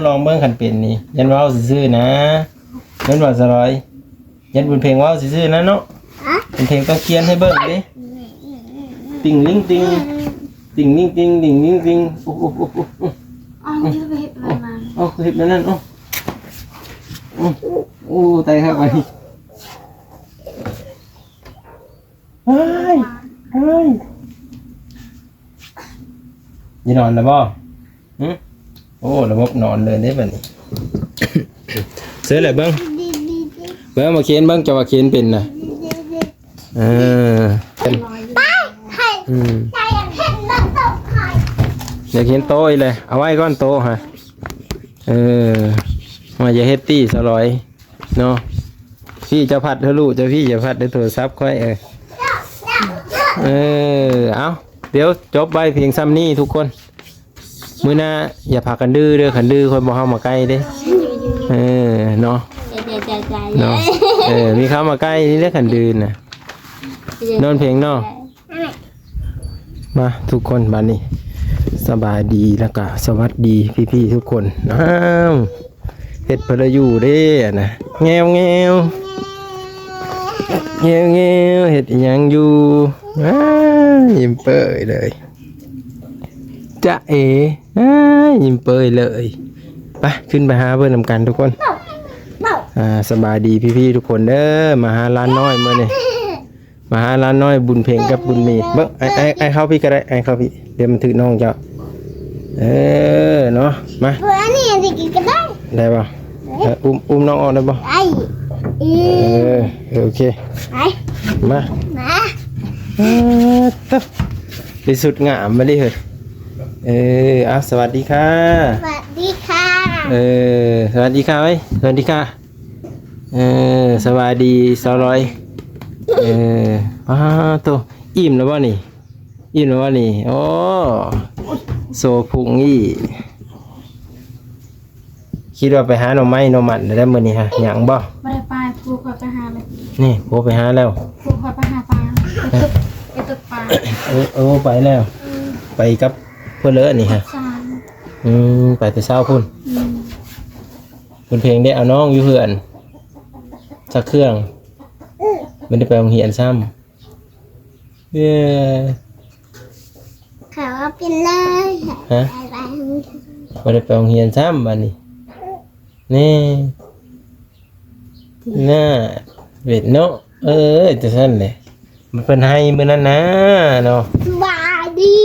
ลองเบิ่งคันเป็นนี่ยันว้าวซื่อๆนะยันว่าสลอยยันเป็นเพลงว้าวซื่อๆนะเนาะเป็นเพลงต้องเขียนให้เบิ่งดิติ่งลิงติ่งติ่งลิงติ่งติ่งลิงติ่งโอ้โหอ๋อนี่ไปเห็ดอะไรมาโอ้เฮ็ดนั่นโอ้โอ้ตายครับไปเฮ้ยยีนอนแล้วบ่โอ้ระบบนอนเลยได้แบบนี้เสืออะไรเบิ้งมาเขียนเบิ้งจะว่าเขียนเป็นนะเป็นอยากเขียนโตอีเลยเอาไว้ก้อนโตฮะมาอย่าเฮ็ดตี้สลอยเนาะพี่จะพัดเธอลูกจะพี่จะพัดได้โทรศัพท์ค่อยเอาเดี๋ยวจบใบเพียงซ้ำนี่ทุกคนมื้อหน้าอย่าพากันดื้อเด้อขันดื้อคนบ่เข้ามาใกล้เด้เนาะเนาะมีเข้ามาใกล้นี่เรียกขันดื้อน่ะนอนเพลงเนาะมาทุกคนบัดนี้สบายดีแล้วก็สวัสดีพี่ๆทุกคนเฮ็ดเพลอยู่เด้นะแงวเฮ็ดหยังอยู่ยิ้มเปื่อยเลยจะยิ้มเปื่อยเลยไปขึ้นไปหาเพื่อนนำกันทุกคนสบายดีพี่ๆทุกคนเด้อมาหาร้านน้อยเมื่อนี่มาหาร้านน้อยบุญเพลงกับบุญมีเบิ้งไอ้เข้าพี่ก็ได้ไอ้เข้าพี่เดี๋ยวมันถือน้องเจ้าเนาะมาเพื่อนนี่จะกินกันได้ป่ะอุ้มน้องออกได้ป่ะโอเคมาต๊บไปสุดงามมาดิเฮ้ยสวัสดีค่ะสวัสดีค่ะสวัสดีค่ะไว้สวัสดีค่ะสวัสดีสาวร้อยตัวอิ่มแล้วบ่นี่อิ่มแล้วบ่นี่โอ้โซพุงนี่คิดว่าไปหาหน่อไม้หน่อมันได้มื้อนี้ฮะหยังบ่ไม่ได้ไปครูคอยไปหาเลยนี่โหไปหาแล้วครูคอยไปหาปลาไปตกปลาไปแล้วไปกับเพื่อนเลอะนี่ฮะไปแต่เช้าพุ่นคุณเพลงได้เอาน้องอยู่เพื่อนสักเครื่องไม่ได้ไปโรงเรียนซ้ำเขาเป็นเลยฮะไม่ได้ไปโรงเรียนซ้ำบัดนี้นี่น่าเวทเนาะจะสั้นเลยมันเป็นให้มือนั้นนะเนาะสวัสดี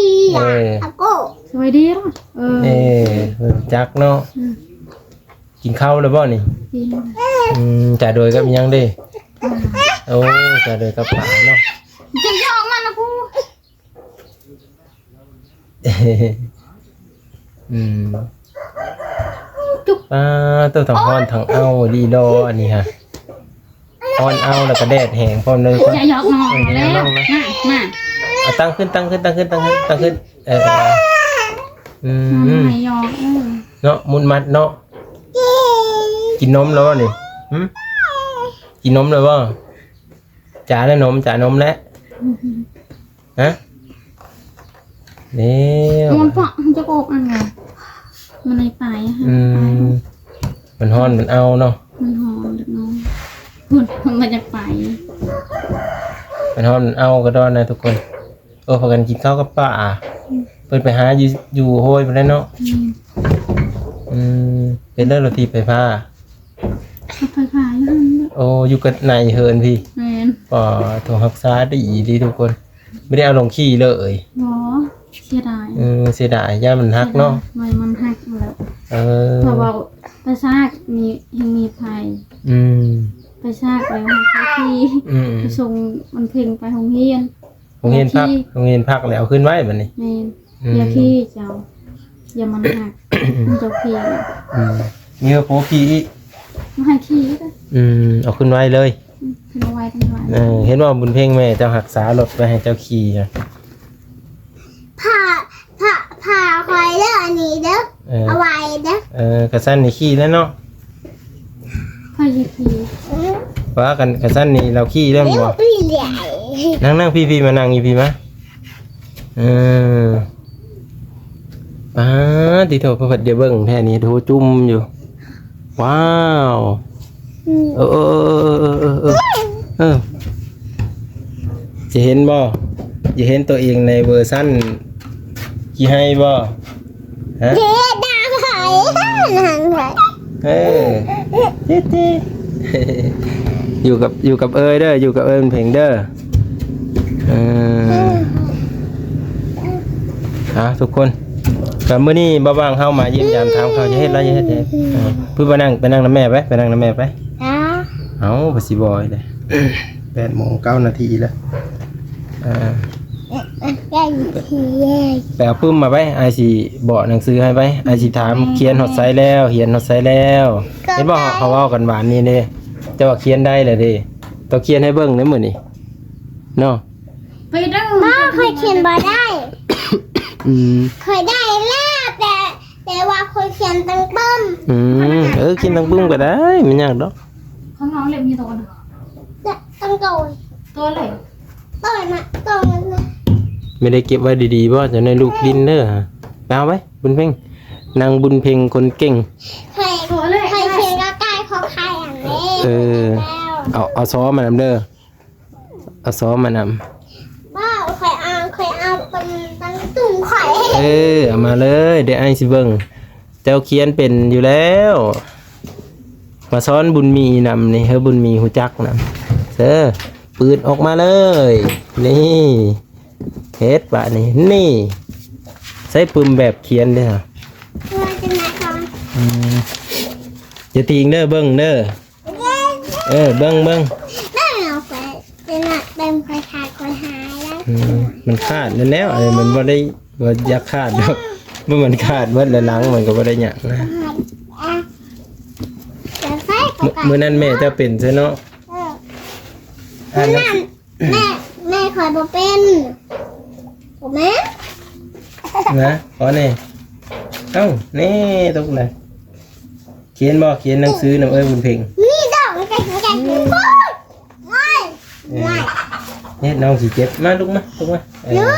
อาโก้สวัสดีล่ะจักเนาะกินข้าวแล้วบ่นี่จ่าโดยกับยังดิโอ้จ่าโดยกับป่าเนาะจะยอกมันนะพูตัวถังห้อนถังเอาดีดออันนี้ฮะห้อนเอาแล้วก็แดดแห้งพร้อมเลยจะยอกน้องแล้วมาตั้งขึ้นไม่ยอกเนาะมุนมัดเนาะกินนมแล้วนี่กินนมเลยว่าจ่าแล้วนมแล้วฮะเนี่ยมันเพาะจะโกกอันไงมันในปลายมันฮ้อนมันเอาเนาะมันหอมเด็กน้องมันจะไปมันฮ้อนมันเอาก็ได้นะทุกคนพากันกินข้าวกับป้าเปิดไปหาอยู่โหยไปแล้วเนาะเป็นเรื่องรถทีไปผ้าโอ้อยู่กับนายเฮิร์นพี่ป่อถั่วฮักซาดีทุกคนไม่ได้เอาลงขี้เลยหรอเสียดายเสียดายย่ามันฮักเนาะมันฮักแล้วเพราะว่าไปซากมีภัยไปซากไปห้องที่ไปส่งมันเพ่งไปห้องเฮียนพักแล้วขึ้นไว้แบบนี้อย่าขี้เจ้าอย่ามันหักมันจะขี้มีโป๊ขี้ไม่ให้ขี้เอาขึ้นไว้เลยขึ้นไว้เห็นว่าบุญเพ่งแม่เจ้าหักษารถไปให้เจ้าขี่ผ่าคอยเด้ออันนี้เด้อเอาไว้เด้อกระสั้นนี่ขี้แล้วเนาะพ่อจะขี้ว่ากันกระสั้นนี่เราขี้เริ่มบ่นั่งพี่มานั่งอีพี่มา ติโทพระพัดเดี๋ยวเบิ่งแท่นี้โทจุ่มอยู่ว้าวเออจะเห็นบ่จะเห็นตัวเองในเวอร์ชั่นกี่ให้บ่ฮะ เจ๊ดาไข่นางไข่ เจ๊อยู่กับเอ้ยเด้ออยู่กับเอ้ยมันเพลงเด้อทุกคนกับมื้อนี้บ่ว่างเฮามาเยี่ยมยามถามเขาจะเฮ็ดอะไรจะเฮ็ดเด้พูดไปนั่งนำแม่ไปนั่งนำแม่ไป จ้า เอ้าบ่สิบ่อยเด้8:09 นาทีแล้วแก่ทีแย่ ไปเอาปึ้มมาไปไอสิบอกหนังสือให้ไปไอสิถามเขียนฮอดไซส์แล้วเขียนฮอดไซส์แล้วเห็นบ่เขาเว้ากันหวานนี่เด้แต่ว่าเขียนได้เลยเด้ต้องเขียนให้เบิ่งเด้อมื้อนี้เนาะ ไปดัง บ้าเคยเขียนบ่ได้ เคยได้แล้วแต่ว่าเคยเขียนตั้งเบิ้ม เขียนตั้งปึ้มก็ได้ไม่ยากดอก ข้างน้องเล็บมีตัวนะ ตั้งโกย ตัวเลย ต่อยมาต่อยมันนะ ไม่ได้เก็บไว้ดีๆบ่จะในลูกดินเด้อไปเอาไว้บุญเพ่งนางบุญเพ่งคนเก่ง เคยเขียนก็ใกล้เขาใครอย่างนี้แล้ว เอาซ้อมานำเด้อเอาซ้อมมานำ บ้าเคยเอาเป็นตั้งตุ่มไข่ เอามาเลยเดี๋ยวไอ้สิเบิ่งเจ้าเขียนเป็นอยู่แล้วมาซ้อนบุญมีนำนี่เฮ้บุญมีหูจักนำปืนออกมาเลยนี่เฮ็ดบะนี่ใช้ปืนแบบเขียนเด้อ ว่าจะไหนก่อน อย่าทิ้งเด้อเบิ่งเด้อเบิ่ง ได้เอาไปเป็นไฟขาดคนหายแล้ว มันขาดแล้วอะไรมันบ่ได้บ่อยากขาดดอกเมื่อมันขาดเบิดแล้วหลังมันก็บ่ได้หยังนะ จะใส่กระ มื้อนั้นแม่เจะเป็นซะเนาะ นั่นแม่คอยบ่เป็นผมแม่ นะขอนี่เอ้านี่ตกเลยเขียนหนังสือนำเอ้ยบุญเพ่ง นี่ดอกไก่ง่าย เนี่ยน้องสิเจ็บมาลุกมายืด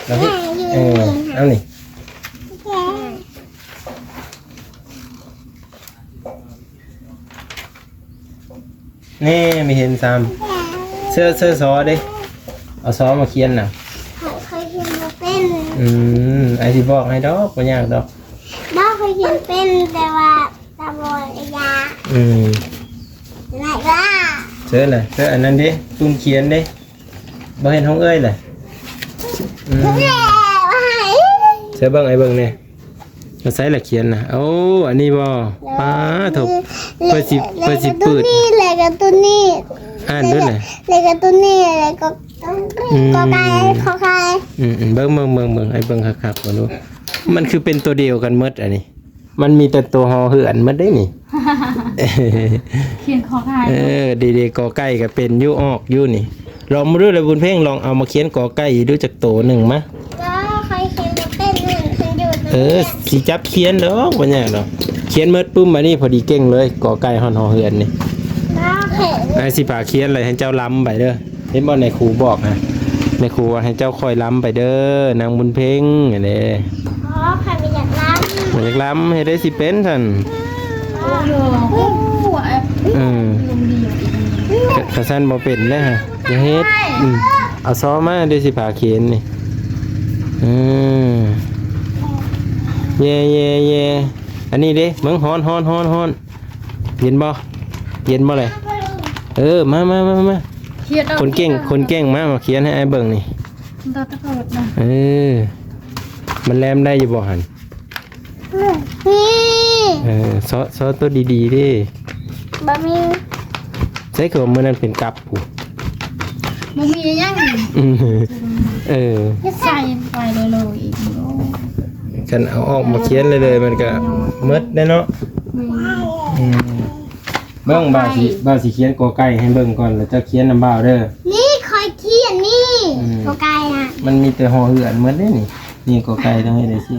เราเฮ็ดเอานี่นี่ไม่เห็นซ้ำเสื้อซอดิเอาซอมาเขียนน่ะ เคยเขียนบ่เป็น ไอที่บอกให้ดอกบ่ยากดอก บ้าเคยเขียนเป็นแต่ว่าตาบอดยาไหนล่ะ เสื้ออันนั้นดิตุ้มเขียนดิบ่เห็นห้องเอ้ยเลยเสื้อเบิ่งไอ้เบิ่งเนี่ยมาใส่ละเขียนน่ะโอ้อันนี้บ่ป้าถูกเปิดสิเปิด นี่เลยกับตัวนี้ อ่านด้วยน่ะ เลยกับตัวนี้เลยก็ไก่ขอไข่ เบิ่งไอ้เบิ่งคักๆบ่รู้มันคือเป็นตัวเดียวกันหมดอันนี้มันมีแต่ตัวฮอเหือนหมดได้นี่ เขียนคอไข่ ดีๆกอไก่ก็เป็นอยู่ออกอยู่นี่ลองมาดูเลยบุญเพ่งลองเอามาเขียนกอไก่ดูจากโตหนึ่งมะ ก็เคยเขียนบ่เป็นหนึ่งคืออยู่ สิจับเขียนดอกบ่ยากดอกเขียนเมิดปุ้มมานี่พอดีเก่งเลยกอไก่ฮอนฮอเหือนนี่ ก็เขียน ไอ้สิพาเขียนอะไรให้เจ้าล้ำไปเด้อเห็นบ่ในครูบอกนะในครูว่าให้เจ้าคอยล้ำไปเด้อนางบุญเพ่งอันนี้ อ๋อใครไม่อยากรับ บ่อยากล้ำให้ได้สิเป็นซั่น โยโอ้แอบลมดีอ่ะ กระสั้นบ่เป็นเลยฮะอย่าเฮ็ดเอาซ้อมาเดี๋ยวสิพาเขียนนี่เย่อันนี้เด้เบิ่งฮ้อนเย็นบ่เลยมา เขียน คนเก่งมาเขียนให้ไอ้เบิ่งนี่ ตาตะกดนะ มันแลมได้อยู่บ่หั่น นี่ ซอตัวดีๆดิ บะหมี่ ใช้คือมื้อนั้นเป็นกับผู้ มันมียัง ใส่ไปเลยอีก กันเอาออกมาเขียนเลยมันก็หมดได้เนาะเบิ่งบ่าวสิเขียนกอไก่ให้เบิ่งก่อนแล้วจะเขียนนำบ่าวเด้อ นี่คอยเขียนนี่ก็ไก่อ่ะ มันมีแต่ห่อเหือนหมดเด้นี่กอไก่ต้องให้ได้สิ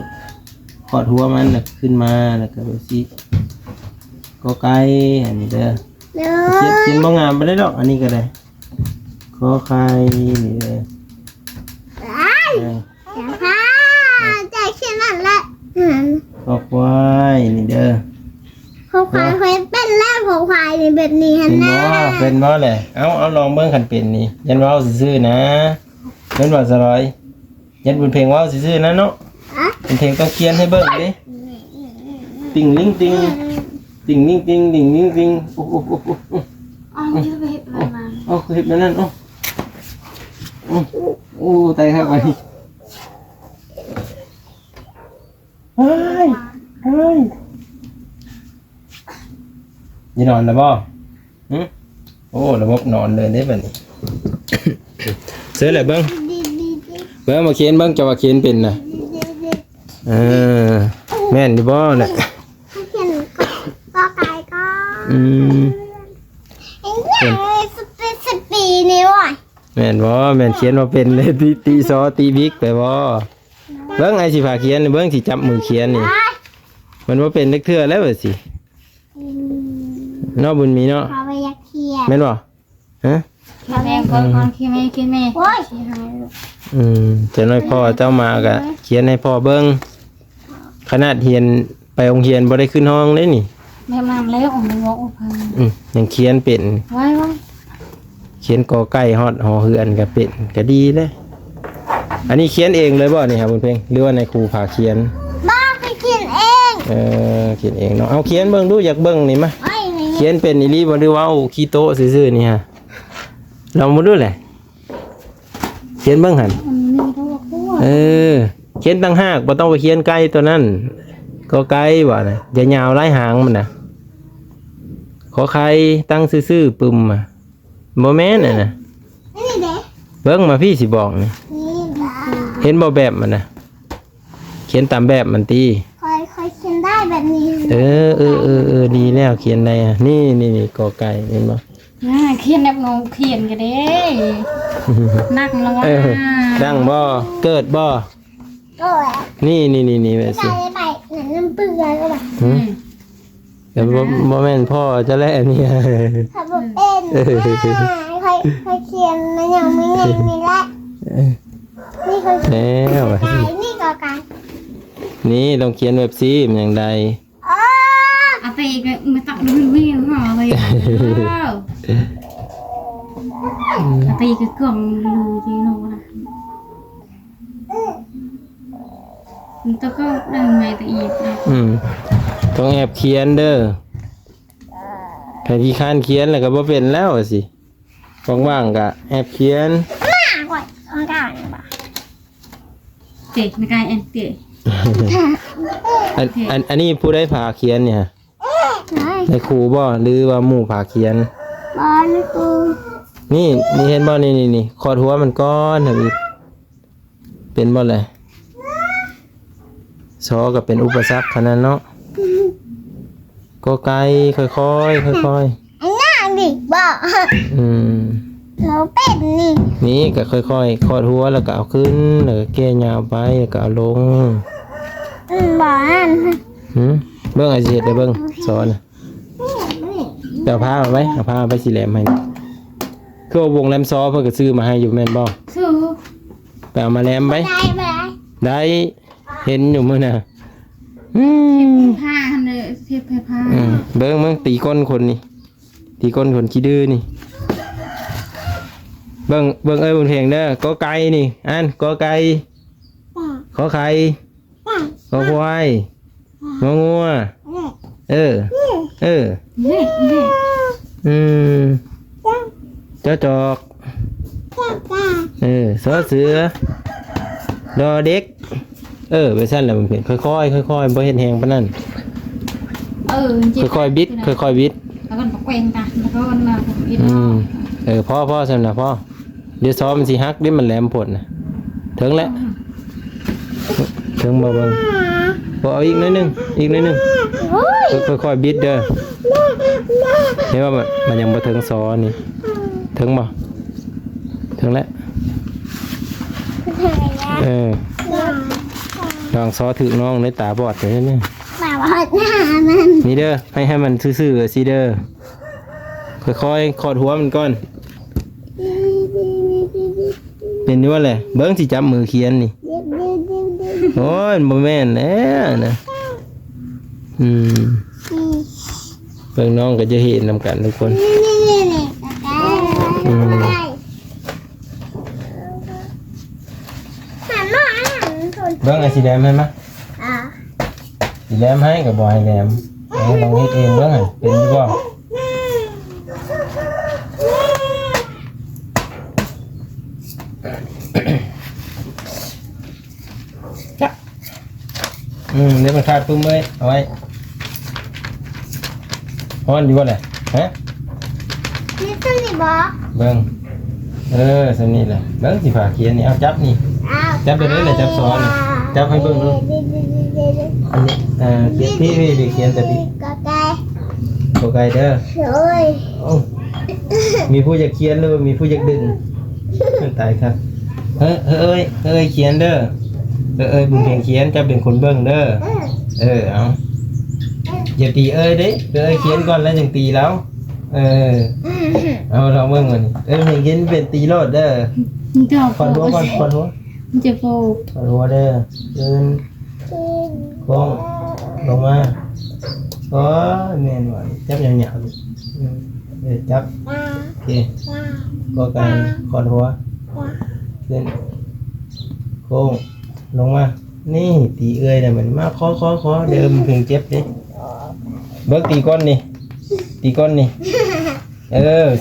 ขอดหัวมันแล้วขึ้นมาแล้วก็ดูสิกอไก่อันนี้เด้อ เนื้ เขียนบ่งามบ่ได้ดอกอันนี้ก็ได้ขอไข่นี่เด้อ อค่ะจะเขียนแบบ คอควายนี่เด้อ เขาควายเคยเป็นแล้วเขาควายในแบบนี้ เป็น นะ เป็นบ่แหละเอาลองเบิ่งคันเป็นนี่ยันเว้าซื่อๆนะเพิ่นว่าสลอยยันเป็นเพลงเว้าซื่อๆนะเนาะเป็นเพลงต้องเขียนให้เบิ่งดิติ่งลิงติ่งติ่งลิงติ่งติ่งลิงติ่งโอ้โห อ๋อนี่ไปเฮ็ดอะไรมา โอ้เฮ็ดนั่นโอ้ตายครับไปเฮ้ยนี่นอนแล้วบ่โอ้ระบบนอนเลยได้บัดนี้เสือแหละเบิ่งมาเขียนเบิ่งจะว่าเขียนเป็นน่ะแม่นอยู่บ่น่ะ เขียนก็ไก่ก็สปีนี่ว่ะ แม่นบ่แม่นเขียนว่าเป็นเลยตีซอตีบิ๊กไปบ่เบิ่งไอ้สิพาเขียนเบิ่งสิจับมือเขียนนี่มันว่าเป็นเล็กเทื่อแล้วว่าสิเนาะบุญมีเนาะ เขาไปยักเขียน แม่นบ่ฮะ แม่ก่อนคิดแม่ โอ้ย เจ้าน้อยพ่อเจ้ามาก็เขียนให้พ่อเบิ่งขนาดเรียนไปโรงเรียนบ่ได้ขึ้นห้องเลยนี่ แม่มาแล้วออกมาบอกพัง ยังเขียนเป็น ไว้ เขียนกอไก่ฮอดหอเฮือนก็เป็นก็ดีเลยอันนี้เขียนเองเลยบ่นี่ครับบุญเพ็งหรือว่าในครูพาเขียน บ้าไปเขียนเอง เขียนเองเนาะเอาเขียนเบิ่งดูอยากเบิ่งนี่มา ไอ้นี่ เขียนเป็นอีหลีบ่หรือว่าเอาขี้โต๊ะซื่อๆนี่ฮะลองมาดูแหละเขียนเบิ่งหั่น มันมีตัวคู่ เขียนตั้งหากบ่ต้องไปเขียนไก่ตัวนั้นก็ไก่บ่น่ะอย่ายาวหลายหางมันน่ะขอไข่ตั้งซื่อๆปึ้มอ่ะบ่แม่นน่ะ นี่เด็ก เบิ่งมาพี่สิบอกนี่ นี่บ้า เห็นบ่แบบมันน่ะเขียนตามแบบมันตี คอยเขียนได้แบบนี้ ดีแล้วเขียนได้อ่ะนี่กอไก่เห็นบ่ เขียนแบบน้องเขียนกันเด้นักละว่า ดังบ่เกิดบ่ ก็แหละ นี่แบบสิ ได้ไปหนังน้ำเปลือยก็แบบ แต่บ่แม่นพ่อจะแล้วเนี่ย ถ้าบอกเป็นคอยเขียนมันยังไม่ไงนี่แหละนี่คอยเขียน แล้ว ไก่นี่ก็ไก่ นี่ต้องเขียนแบบซีมอย่างใด อ๋อ เอาไปอีกมาตักดูวิ่งห่อไปเอาไปอีกกล่องรูที่โน่นะมันต้องก็ดังไงแต่อีกนะ ต้องแอบเขียนเด้อใครที่ค้านเขียนแล้วก็บ่เป็นแล้วสิว่างๆก็แอบเขียน หน้าก่อนเอาได้ป่ะ เจ๊ไม่กล้าแอนเจ๊ อันนี้ผู้ได้พาเขียนเนี่ย ไหน ในครูบ่หรือว่าหมู่พาเขียน บอลกู นี่เห็นบ่นี่ขอดหัวมันก้อนนะพี่เป็นบ่เลยซอก็เป็นอุปสรรคขนาดเนาะก็ไกลค่อยไๆอ้หน้าดิบอก เราเป็นนี่ นี่ก็ค่อยๆขอดหัวแล้วก็เอาขึ้นแล้วก็แก้ยาวไปแล้วก็เอาลง บอกนั่น เบิ่งอาเจ็ดเด้อเบิ่งสอนน่ะเดี๋ยวเอาผ้ามาไว้เอาผ้าไปสิแหลมให้คือเอาวงแหลมซอเพิ่นก็ซื้อมาให้อยู่แม่นบ่ สู้ ไปเอามาแหลมไป ได้เห็นอยู่มื้อน่ะ ผ้าหันเลยเทียบผ้า เบิ่งมึงตีก้นคนนี่ตีก้นคนขี้ดื้อนี่เบิ่งเอ้ยบนเพลงเด้อก็ไก่นี่อันก็ไก่ขอไข่ขอควายงองัวเออ นี่ เจ้าจอกสอเสือดอเด็กไปสั้นแหละมันเป็นค่อยบ่เห็นแหงปานนั้นค่อยๆบิดแล้วก็แกว่งตาแล้วก็มาบิด พ่อสำนะพ่อเดี๋ยวซ้อมมันสิฮักเดี๋ยวมันแหลมผลนะถึงแล้วถึงบ่เบิ่งบ่เอาอีกหน่อยนึงค่อยๆบิดเด้อเห็นว่ามันยังบ่ถึงซ้อนี่ถึงบ่ถึงแล้วลองซ้อถึงน้องในตาบอดเลยเนี่ย มาวัดหน้ามัน นี่เด้อให้มันซื่อๆสิเด้อค่อยๆขอดหัวมันก่อนเป็นด้วยแหละเบิ้งสิจับมือเขียนนี่ โอ้ยบ่แม่นแน่นะอืมเบิ่งน้องก็จะเห็นนำกันทุกคน นี่ตะกายหันมาหัน เบิ่งไอ้สีแดงให้มั้ย อ่ะ สีแดงให้ก็บ่ให้แหลมลองเฮ็ดเองเบิ่งให้เป็นอยู่บ่เดี๋ยวมันขาดตุ้มเลยเอาไว้ฮ้อนอยู่บ่ล่ะฮะ นี่ต้นนี่บอก เบิ่งสำนี่แหละเบิ่งสิฝากเขียนนี่เอาจับนี่ จับไปเลยเลยจับซ้อนจับให้เบิ่งดูอันนี้เขียนพี่เขียนแต่พี่ กะไก่ โอเคเด้อ โอ้ย โอ้มีผู้อยากเขียนหรือว่ามีผู้อยากดึงตายครับเอ้ยเขียนเด้อบุญเพียงเขียนจะเป็นคนเบิ่งเด้อเอาอย่าตีเด้เขียนก่อนแล้วจึงตีแล้วเอาเราเบิ่งก่อนเพียงเขียนเป็นตีโลดเด้อ มันจะ ขอหัวก่อนขอหัว มันจะโฟก ขอหัวเด้อเดินโค้งลงมาโอ้ยแม่นว่ะจับยาวๆจับโอเคก็การขอหัวขึ้นโค้งลงมานี่ตีน่ะมันมาขอเดิมเพิ่งเจ็บดิเบิกตีก้อนนี่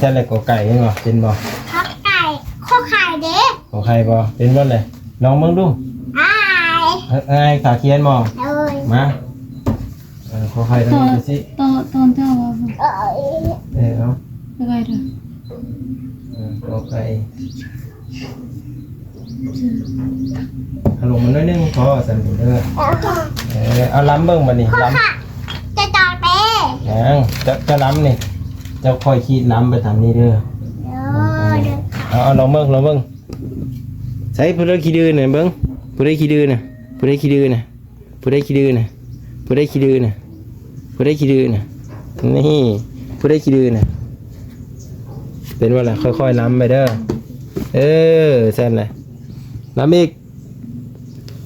ฉันเลยก็ไก่เห็นบ่เป็นบ่ ข้าวไก่ข้าวไข่เด็ก ของใครบ่เป็นบ่เลยลองเบิ่งดู อ้าย ขาเขียนบ่ โอ้ย มาขอใครทำดูสิ ตอนเจ้าว่า เอา อะไรเถอะ ขอใครลงมาหน่อยนึงพอสั่นเด้อเอาล้ำเบิ่งบัดนี้ล้ำ จะจอดเป้ ยังจะล้ำนี่จะคอยขีดล้ำไปทางนี้เด้อเอาลองเบิ่งใช้ผู้ใดขี้ดื้อน่ะเบิ่งผู้ใดขี้ดื้อน่ะนี่ผู้ใดขี้ดื้อน่ะเป็นว่าล่ะค่อยๆล้ำไปเด้อสั่นแหละล้ำอีก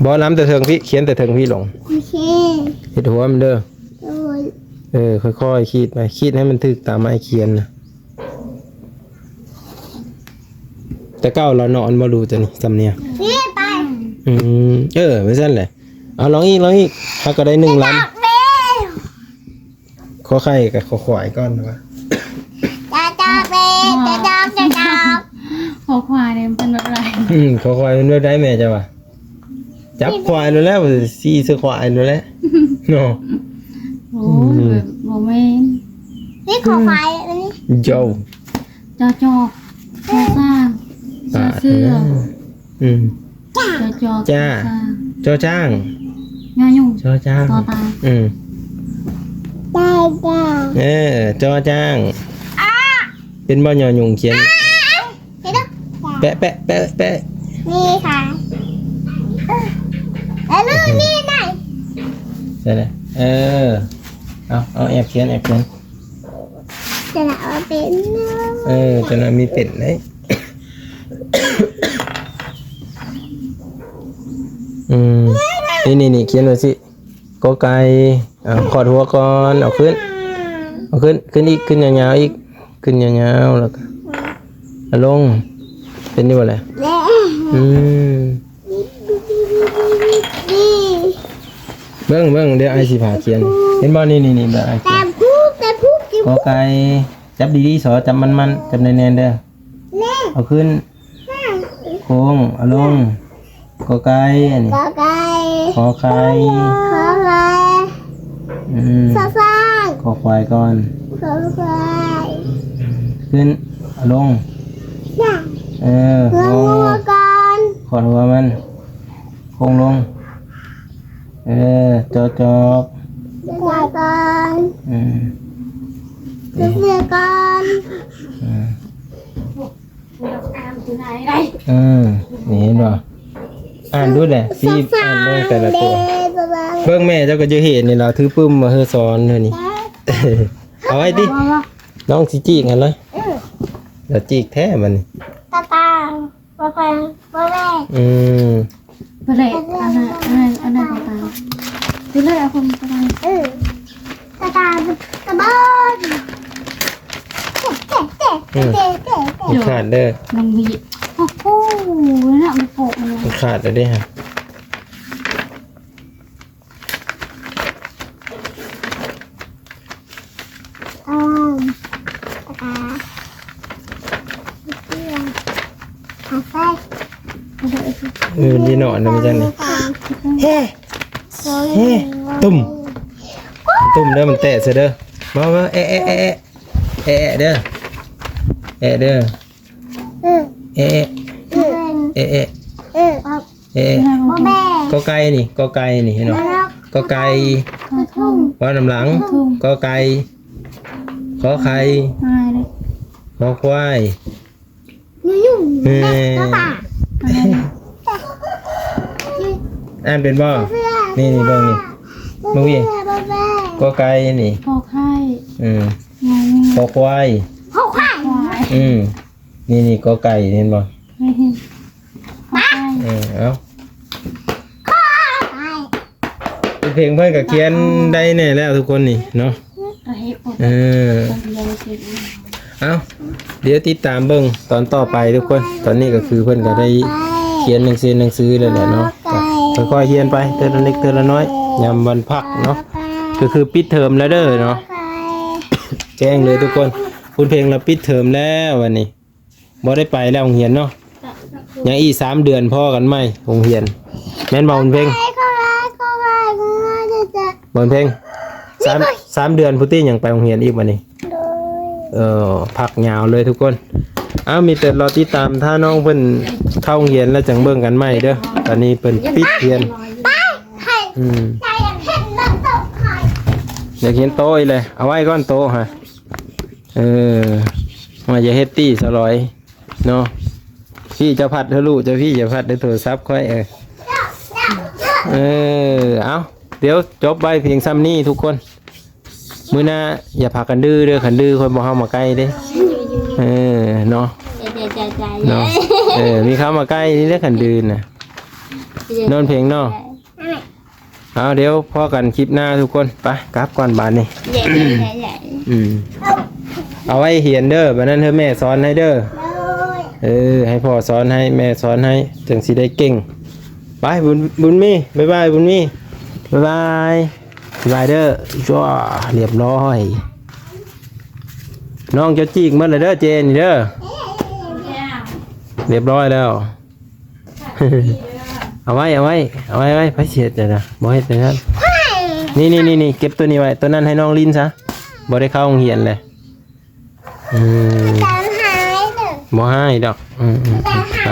บ่ล้ำแต่เทิงพี่เขียนแต่เทิงพี่ลง โอเค เฮ็ดหัวมันเด้อ โอ้ย ค่อยๆขีดไปขีดให้มันถึกตามไม้เขียนนะแต่เก้าเรานอนบ่รู้จังนี่จำเนี่ย นี่ไป ไม่สั่นแหละเอาลองอีกถ้าก็ได้1 จ ล้ อดเป้ ำขอไข่กับขอขวายก่อนนะ จะจอดเป้จะจอด ขอควายเนี่ยมันเป็นแบบไร ขอขวายเป็นแบบได้แม่จ้ะวะจับควายแล้วซี่ซื้อควายแล้วเนาะ โอ้ยแบบโมเมนต์ นี่ของไฟอันนี้ โย่ จอจอกจอสร้างจอเสื้อจอจอกจอสร้าง จอจ้าง งายุ่ง จอจ้าง ต่อตา ได้ จอจ้าง เป็นบ่หยอยุงเขียน เห็นไหม แปะ นี่ค่ะแล้วนี่ไหน ใช่เลยเอาแอบเขียน จะเอาเป็น จะน่ามีเป็ดเลยนี่เขียนไว้สิกอไก่ขอดหัวก่อนเอาขึ้นอีกขึ้นยาวๆอีกขึ้นยาวๆแล้วก็ลงเป็นนี่บ่แหละ นี่ เบิ่งเดี๋ยวไอสิพาเขียนเห็นบ่นี่แบบไอเขียน แต่พูด กอไก่จับดีๆสอจับมันจับแน่นๆเด้อเอาขึ้นโค้งเอาลงกอไก่อันนี้ กอไก่ ขอไข่ ขอไข่ซาซา ขอควายก่อน ขอไข่ ขึ้นเอาลง น่ะ ลง งัวก่อน ขอดหัวมันโค้งลงจอก เดี๋ยวก่อนเดี๋ยวก่อน นี่เห็นบ่อ่านดูแหละซีบอ่านเบิ่งแต่ละตัวเบิ่งแม่เจ้าก็จะเห็นนี่เราถือปึ้มมาเฮือสอนเท่านี้เอาไว้ดิน้องสิจีกกันเลยเดี๋ยวจีกแท้มัน ตาบ่แพงบ่แม่ ไปเลยอันนั้นไปไปเลยเอาคนไป ตาตาบ้านมันขาดเด้อ น้องวีโอ้โหน่ะมันโปะมัน มันขาดแล้วเด้ฮะ ดีหน่อยนะมันจังนี่เฮ้ตุ่มเด้อมันแตะซะเด้อมาเอะเด้อเด้อเอะก็ไก่นี่ก็ไก่นี่เห็นบ่ก็ไก่ว่าน้ำหลังก็ไก่ขอไข่ขอควายอ่านเป็นบ่นี่เบิ่งนี่มึงพี่ก็ไก่นี่ พอไข่ ขอควาย นี่ก็ไก่เห็นบ่ ไม่เห็นพอไข่ เอาเพลงเพิ่นก็เขียนได้แน่แล้วทุกคนนี่เนาะเอาเดี๋ยวติดตามเบิ่งตอนต่อไปทุกคนตอนนี้ก็คือเพิ่นก็ได้เขียนหนังสือแล้วแหละเนาะค่อยๆเขียนไปเทื่อละเล็กเทื่อละน้อยยามวันพักเนาะก็คือปิดเทอมแล้วเด้อเนาะแจ้งเลยทุกคนคุณเพลงเราปิดเทอมแล้ววันนี้บ่ได้ไปแล้วโรงเรียนเนาะยังอีก3 เดือนพอกันไหมโรงเรียนแม่นบ่คุณเพลงบ่คุณเพลง3 เดือนพุทธิยังไปโรงเรียนอีกวันนี้พักยาวเลยทุกคนมีแต่รอติดตามถ้าน้องเพิ่นเข้าโรงเรียนแล้วจังเบิ่งกันใหม่เด้อตอนนี้เพิ่นปิดเรียนอยากเห็นโต๊ะอีเลยเอาไว้ก้อนโต๊ะฮะมาจะเฮ็ดตี้สลอยเนาะพี่จะพัดเธอลูกจะพี่จะพัดเธอโทรศัพท์ค่อยเอาเดี๋ยวจบใบเพียงซ้ำนี้ทุกคนมื้อหน้าอย่าพากันดื้อเด้อขันดื้อคนบ่เข้ามาใกล้เด้เนาะเนาะมีเข้ามาใกล้นี่เด้อขันดื้อน่ะนอนเพลงเนาะเอาเดี๋ยวพอกันคลิปหน้าทุกคนไปกลับก่อนบานนี่เอาไว้เหียนเด้อบัดนั้นเธอแม่สอนให้เด้อให้พ่อสอนให้แม่สอนให้จังสิได้เก่งไปบุญมีบ๊ายบายบุญมีบ๊ายบายเด้อจ้าเรียบร้อยน้องจะจีกมันเลยเด้อเจนเด้อเรียบร้อยแล้วเอาไว้ไปเสียดเลยนะบ่ให้แต่นั้นนี่เก็บตัวนี้ไว้ตัวนั้นให้น้องลินซะบ่ได้เข้าโรงเรียนเลยบ่ให้ดอกไป